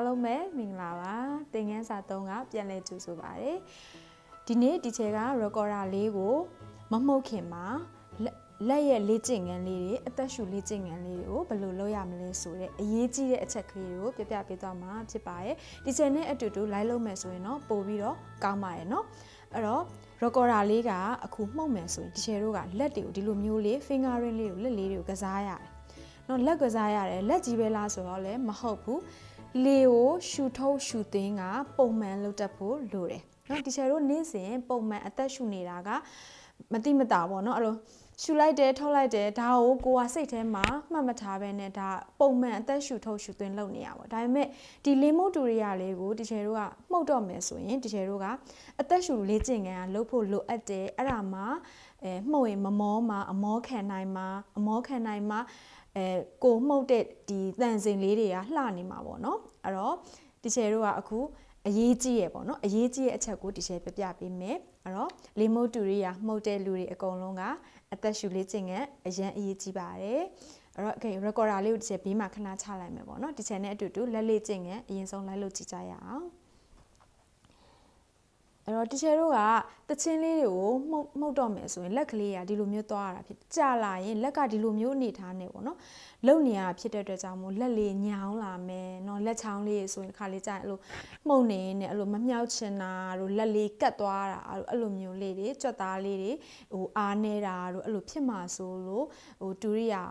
အားလုံးပဲမင်္ဂလာပါသင်ခန်းစာ3ကပြန်လည်ကြိုဆိုပါရစေဒီနေ့ဒီချက်က recorder လေးကိုမမှုတ်ခင်မှာလက်ရဲ့လေ့ကျင့်ခန်းလေးတွေအသက်ရှူလေ့ကျင့်ခန်းလေးတွေကိုဘယ်လိုလုပ်ရမလဲဆိုတဲ့အရေးကြီးတဲ့အချက်ကလေးတွေကိုပြပြပေးသွားမှာဖြစ်ပါတယ်ဒီချက်နဲ့အတူတူလိုက်လုပ်မယ်ဆိုရင်တော့ပို့ပြီးတော့ကောင်းပါတယ်เนาะအဲ့တော့ recorder လေးကအခုမှုတ်မယ်ဆိုရင်ဒီချက်တို့ကလက်တွေကိုဒီလိုမျိုးလေး finger ring လေးကိုလက်လေးတွေကိုကစားရတယ်နော်လက်ကစားရတယ်လက်ကြီးပဲလားဆိုတော့လည်းမဟုတ်ဘူးလေကိုရှူထုတ်ရှူသွင်းကပုံမှန်လုပ်တတ်ဖို့လိုတယ်နော်ဒီချက်တို့နေ့စဉ်ပုံမှန်အသက်ရှူနေတာကမတိမတာပေါ့နော်အဲ့လိုရှူလိုက်တယ်ထုတ်လိုက်တယ်ဒါကိုကစိတ်ထဲမှာမှတ်မထားဘဲနဲ့ဒါပုံမှန်အသက်ရှူထုတ်ရှူသွင်းလုပ်နေရပါဒါပေမဲ့ဒီလေမုတ်တူရိယာလေးကိုဒီချက်တို့ကမှုတ်တော့မယ်ဆိုရင်ဒီချက်တို့ကအသက်ရှူလေ့ကျင့်ခန်းကလုပ်ဖို့လိုအပ်တယ်အဲ့ဒါမှမှုတ်ရင်မမောမှာအမောခံနိုင်မှာကိုမှုတ်တဲ့ဒီတန်စင်လေးတွေကလှနေမှာပေါ့နော်အဲ့တော့ဒီချယ်တို့ကအခုအရေးကြီးရပေါ့နော်အရေးကြီးတဲ့အချက်ကိုဒီချယ်ပြပေးမယ်အဲ့တော့လေမုတ်တူရိယာမှုတ်တဲ့လူတွေအကုန်လုံးကအသက်ရှူလေးခြင်းကအရန်အရေးကြီးပါတယ်အဲ့တော့ okay recorder လေးကိုဒီချယ်ဘေးမှာခဏချလိုက်မယ်ပေါ့နော်ဒီချယ်နဲ့အတူတူလက်လေးခြင်းကအရင်ဆုံးလိုက်လို့ကြည့်ကြရအောင်အဲ့တော့တချို့တို့ကတချင်းလေးတွေကိုမှုတ်တော့မယ်ဆိုရင်လက်ကလေးကဒီလိုမျိုးသွားရတာဖြစ်ကြာလာရင်လက်ကဒီလိုမျိုးအနေထားနေပေါ့နော်လုံနေရဖြစ်တဲ့အတွက်ကြောင့်မို့လက်လေးညောင်းလာမယ်เนาะလက်ချောင်းလေးဆိုရင်ခါလေးကြာရင်အဲ့လိုမှုတ်နေနဲ့အဲ့လိုမမြောက်ချင်တာတို့လက်လေးကတ်သွားတာအဲ့လိုမျိုးလေးတွေကြွက်သားလေးတွေဟိုအားနေတာတို့အဲ့လိုဖြစ်မှာဆိုလို့ဟိုတူရိယာ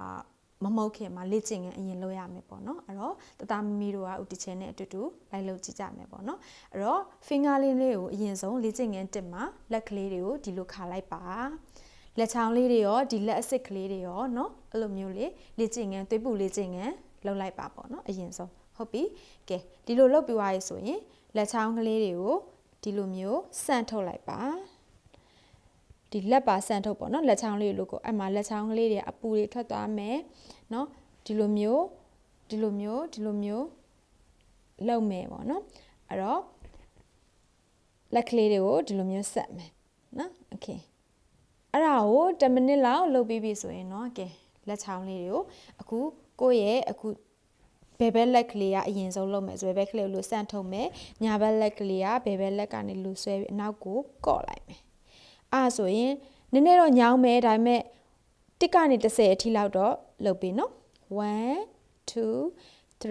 မမုတ်ခင်မှာလေ့ကျင့်ခန်းအရင်လုပ်ရမယ်ပေါ့နော်အဲ့တော့တတမမီတို့ကဥတီချင်နဲ့အတူတူလိုက်လုပ်ကြည့်ကြမယ်ပေါ့နော်အဲ့တော့ finger လေးကိုအရင်ဆုံးလေ့ကျင့်ခန်းတစ်မှာလက်ကလေးတွေကိုဒီလိုခါလိုက်ပါလက်ချောင်းလေးတွေရောဒီလက်အစစ်ကလေးတွေရောเนาะအဲ့လိုမျိုးလေးလေ့ကျင့်ခန်းသွေးပူလေ့ကျင့်ခန်းလုပ်လိုက်ပါပေါ့နော်အရင်ဆုံးဟုတ်ပြီကဲဒီလိုလုပ်ပြီးသွားပြီဆိုရင်လက်ချောင်းကလေးတွေကိုဒီလိုမျိုးဆန့်ထုတ်လိုက်ပါဒီလက်ပါဆန့်ထုတ်ပေါ့နော်လက်ချောင်းလေးလို့ကိုအဲ့မှာလက်ချောင်းကလေးတွေအပူတွေထွက်သွားမယ်เนาะဒီလိုမျိုးလုပ်မယ်ပေါ့နော်အဲ့တော့လက်ကလေးတွေကိုဒီလိုမျိုးဆက်မယ်နော်โอเคအဲ့ဒါကို10မိနစ်လောက်လုပ်ပြီးပြီဆိုရင်เนาะကဲလက်ချောင်းလေးတွေကိုအခုကိုယ့်ရဲ့အခုဘယ်ဘက်လက်ကလေးကအရင်ဆုံးလုပ်မယ်ဆိုဘယ်ဘက်ကလေးကိုလို့ဆန့်ထုတ်မယ်ညာဘက်လက်ကလေးကဘယ်ဘက်လက်ကနေလို့ဆွဲပြီးအနောက်ကိုကော့လိုက်မယ်အဲ့ဆိုရင်နည်းနည်းတော့ညောင်းမယ်ဒါပေမဲ့1ကနေ10အထိလောက်တော့လုပ်ပြီနော်1 2 3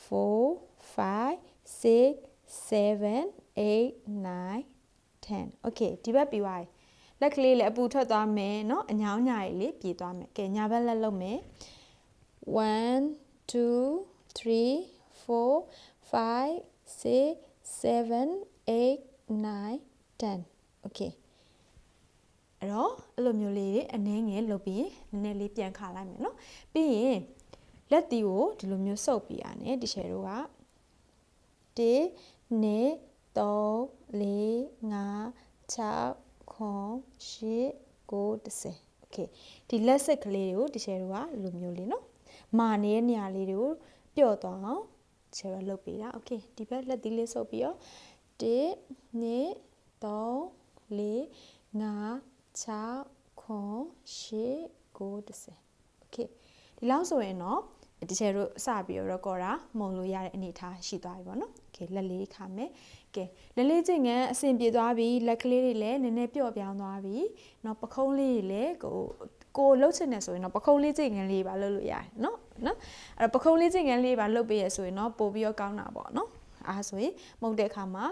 4 5 6 7 8 9 10 okay ဒီဘက်ပြီးသွားပြီလက်ကလေးလည်းအပူထွက်သွားမယ်เนาะအညောင်းညာရည်လေးပြေးသွားမယ်ကဲညာဘက်လက်လုပ်မယ်1 2 3 4 5 6 7 8 9 10 okayအဲ့တော့အဲ့လိုမျိုးလေးအနှင်းငယ်လုပ်ပြီးနည်းနည်းလေးပြန်ခါလိုက်မယ်เนาะပြီးရင်လက်တီကိုဒီလိုမျိုးစုပ်ပြရတယ်ဒီချယ်တို့က1 2 3 4 5 6 8 9 10 okay ဒီလက်စစ်ကလေးတွေကိုဒီချယ်တို့ကလိုမျိုးလေးเนาะမာနေတဲ့နေရာလေးတွေကိုပျော့သွားအောင်ချယ်ရလုပ်ပေးတာ okay ဒီဘက်လက်သီးလေးစုပ်ပြီးတော့1 2 3 4 5 6 8 9 10 okay ဒီလောက်ဆိုရင်တော့ဒီချယ်တို့စပြီးတော့ recorder မှုန်လို့ရတဲ့အနေအထားရှိသွားပြီပေါ့နော် okay လက်လေးခါမယ်ကဲလက်လေးချင်းကအဆင်ပြေသွားပြီလက်ကလေးတွေလည်းနည်းနည်းပျော့ပြောင်းသွားပြီเนาะပခုံးလေးတွေလည်းကိုလှုပ်ချင်တယ်ဆိုရင်တော့ပခုံးလေးချင်းကန်လေးပါလှုပ်လို့ရတယ်เนาะအဲ့တော့ပခုံးလေးချင်းကန်လေးပါလှုပ်ပေးရဆိုရင်တော့ပို့ပြီးတော့ကောင်းတာပေါ့เนาะအားဆိုရင်မှုန်တဲ့အခါမှာ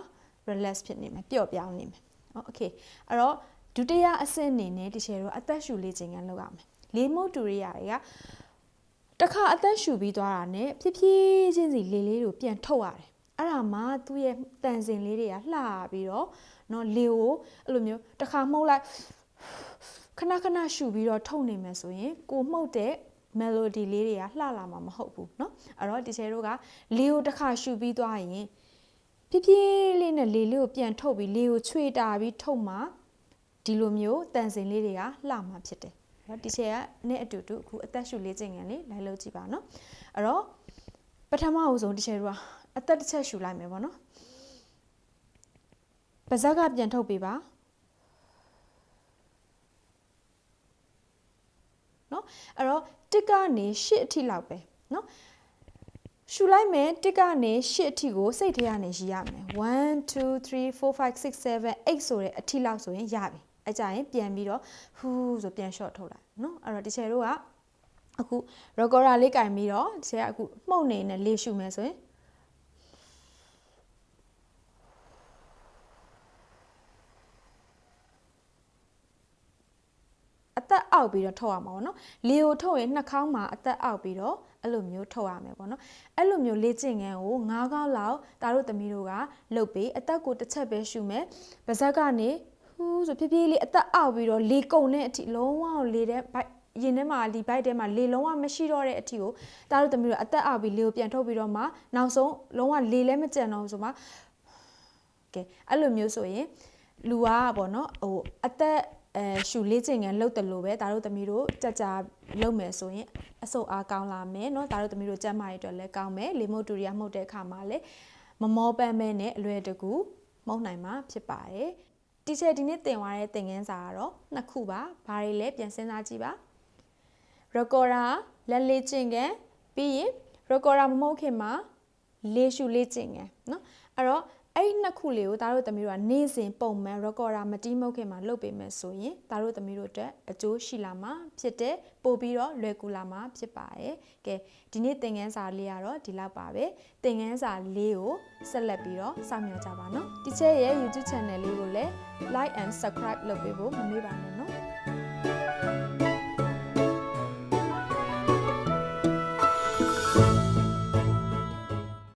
relax ဖြစ်နေမယ်ပျော့ပြောင်းနေမယ်okay အဲ့တော့ဒုတိယအဆင့်အနေနဲ့ဒီချယ်တို့အသက်ရှူလေ့ကျင့်ခန်းလုပ်ရမယ်လေမုတ်တူရိယာတွေကတခါအသက်ရှူပြီးသွားတာနဲ့ဖြည်းဖြည်းချင်းစီလေလေးကိုပြန်ထုတ်ရတယ်အဲ့ဒါမှသူ့ရဲ့တန်စင်လေးတွေကလှပြီးတော့เนาะလေကိုအဲ့လိုမျိုးတခါမှုတ်လိုက်ခဏရှူပြီးတော့ထုတ်နေမယ်ဆိုရင်ကိုမှုတ်တဲ့ melody လေးတွေကလှလာမှာမဟုတ်ဘူးเนาะအဲ့တော့ဒီချယ်တို့ကလေကိုတခါရှူပြီးသွားရင်ဖြည်းဖြည်းလေးနဲ့လေလေးကိုပြန်ထုတ်ပြီးလေကိုချွေတာပြီးထုတ်မှဒီလိုမျိုးတန်စင်လေးတွေကလှမှာဖြစ်တယ်နော်ဒီချက်ကနဲ့အတူတူအခုအသက်ရှူလေးခြင်းငယ်လေးလိုက်လုပ်ကြည့်ပါနော်အဲ့တော့ပထမအဆုံးဒီချက်တို့ကအသက်တစ်ချက်ရှူလိုက်မယ်ပေါ့နော်ပါးစပ်ကပြန်ထုတ်ပေးပါနော်အဲ့တော့1ကနေ8အထိလောက်ပဲနော် ရှူလိုက်မယ်တစ်ကနေ8အထိကိုစိတ်ထဲကနေရည်ရမယ်1 2 3 4 5 6 7 8ဆိုတဲ့အထိလောက်ဆိုရင်ရပြီအဲကြရင်ပြန်ပြီးတော့ဟူးဆိုပြန် short ထုတ်လိုက်နော်အဲ့တော့ဒီချေတို့ကအခု recorder လေးကင်ပြီးတော့ဒီချေကအခုမှုန့်နေနဲ့လေးရှူမယ်ဆိုရင်အသက်အောက်ပြီးတော့ထုတ်ရမှာပေါ့နော်လေကိုထုတ်ရင်နှာခေါင်းမှာအသက်အောက်ပြီးတော့အဲ့လိုမျိုးထုတ်ရမယ်ပေါ့နော်အဲ့လိုမျိုးလေ့ကျင့်ခန်းကို9ခေါက်လောက်တာတို့သမီးတို့ကလုပ်ပြီးအသက်ကိုတစ်ချက်ပဲရှူမယ်ပါဇက်ကနေဟူးဆိုဖြည်းဖြည်းလေးအသက်အောက်ပြီးတော့လေကုန်တဲ့အထိလုံးဝလေတဲ့ဘိုက်ရင်ထဲမှာဒီဘိုက်ထဲမှာလေလုံးဝမရှိတော့တဲ့အထိကိုတာတို့သမီးတို့အသက်အောက်ပြီးလေကိုပြန်ထုတ်ပြီးတော့မှနောက်ဆုံးလုံးဝလေလည်းမကျန်တော့ဘူးဆိုမှကဲအဲ့လိုမျိုးဆိုရင်လူကပေါ့နော်ဟိုအသက်ရှူလေးချိန်ကန်လှုပ်တယ်လို့ပဲဒါတို့သမီးတို့ကြကြလုပ်မယ်ဆိုရင်အဆုတ်အားကောင်းလာမယ်เนาะဒါတို့သမီးတို့ကျန်းမာရေးအတွက်လည်းကောင်းမယ်လေမုတ်တူရီယာမှုတ်တဲ့အခါမှာလည်းမမောပန်းမဲနဲ့အလွယ်တကူမှုတ်နိုင်မှာဖြစ်ပါတယ်တီချာဒီနေ့သင်သွားတဲ့သင်ခန်းစာကတော့နှစ်ခုပါဘာတွေလဲပြန်စဉ်းစားကြည့်ပါ recorder လက်လေးကျင့်ကန်ပြီးရင် recorder မမှုတ်ခင်မှာလေးရှူလေးကျင့်ကန်เนาะအဲ့တော့အဲ့ဒီနှစ်ခုလေးကိုဒါတို့သမီးတို့ကနေ့စဉ်ပုံမှန် recorder မတီးမှုတ်ခင်မှာလုပ်ပေးမယ်ဆိုရင်ဒါတို့သမီးတို့အတွက်အကျိုးရှိလာမှာဖြစ်တဲ့ပို့ပြီးတော့လွယ်ကူလာမှာဖြစ်ပါတယ်။ကဲဒီနေ့သင်ခန်းစာလေးကတော့ဒီလောက်ပါပဲ။သင်ခန်းစာလေးကိုဆက်လက်ပြီးတော့စောင့်မျှော်ကြပါနော်။ Teacher ရဲ့ YouTube channel လေးကိုလည်း like and subscribe လုပ်ပေးဖို့မမေ့ပါနဲ့